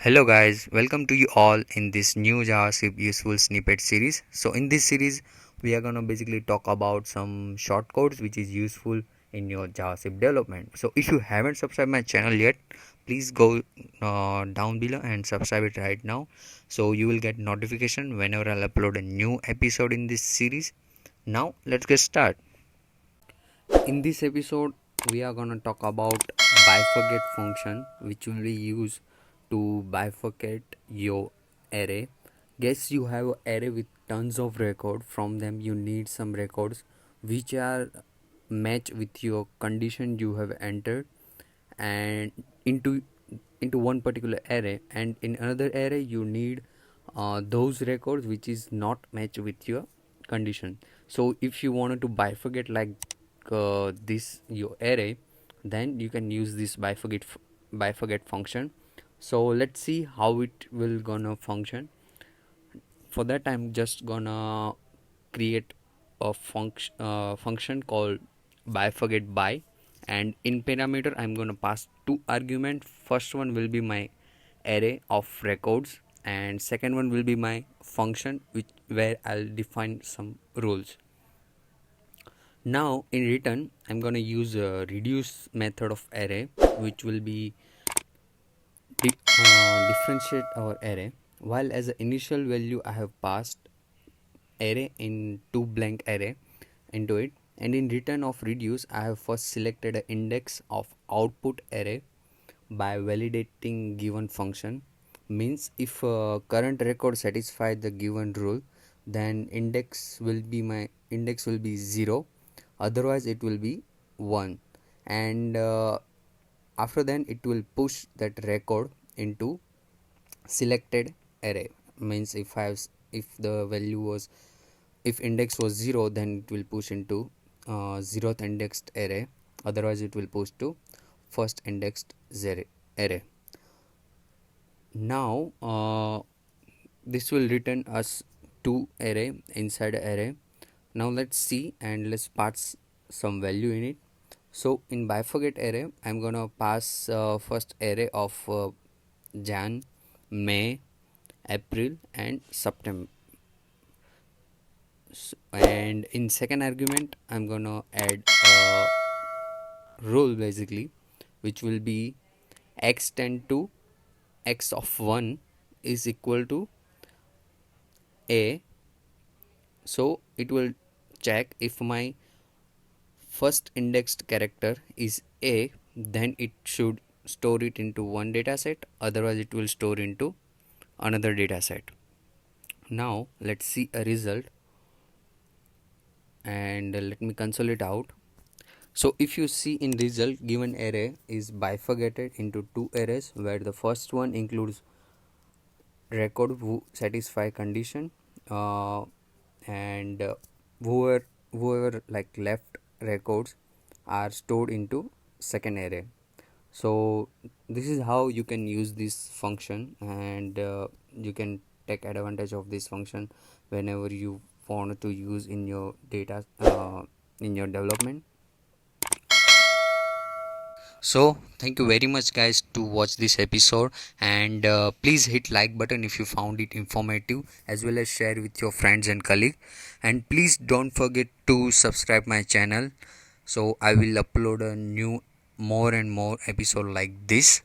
Hello guys, welcome to you all in this new JavaScript useful snippet series. So in this series, we are gonna basically talk about some short codes which is useful in your JavaScript development. So if you haven't subscribed my channel yet, please go down below and subscribe it right now. So you will get notification whenever I'll upload a new episode in this series. Now let's get started. In this episode, we are gonna talk about bifurcate function, which will be used to bifurcate your array. Guess you have an array with tons of records. From them, you need some records which are match with your condition you have entered, and into one particular array. And in another array, you need those records which is not match with your condition. So if you wanted to bifurcate like this your array, then you can use this bifurcate function. So let's see how it will gonna function. For that, I'm just gonna create a function called bifurcate by, and in parameter I'm gonna pass two arguments. First one will be my array of records, and second one will be my function where I'll define some rules. Now in return, I'm gonna use a reduce method of array, which will be differentiate our array. While as an initial value I have passed array in two blank array into it, and in return of reduce I have first selected an index of output array by validating given function. Means if current record satisfy the given rule, then index will be 0, otherwise it will be 1. And after then it will push that record into selected array. Means if the value was, if index was 0, then it will push into 0th indexed array, otherwise it will push to first indexed array. Now this will return us two array inside array. Now let's see and let's pass some value in it. So in bifurcate array, I'm gonna pass first array of Jan, May, April and September. And in second argument, I'm gonna add a rule basically, which will be x tend to x of 1 is equal to a. So it will check if my first indexed character is a, then it should store it into one data set, otherwise it will store into another data set. Now let's see a result, and let me console it out. So if you see in result, given array is bifurcated into two arrays, where the first one includes record who satisfy condition, and whoever like left records are stored into second array. So this is how you can use this function, and you can take advantage of this function whenever you want to use in your data in your development. So thank you very much guys to watch this episode, and please hit like button if you found it informative, as well as share with your friends and colleagues, and please don't forget to subscribe my channel, so I will upload a new more and more episode like this.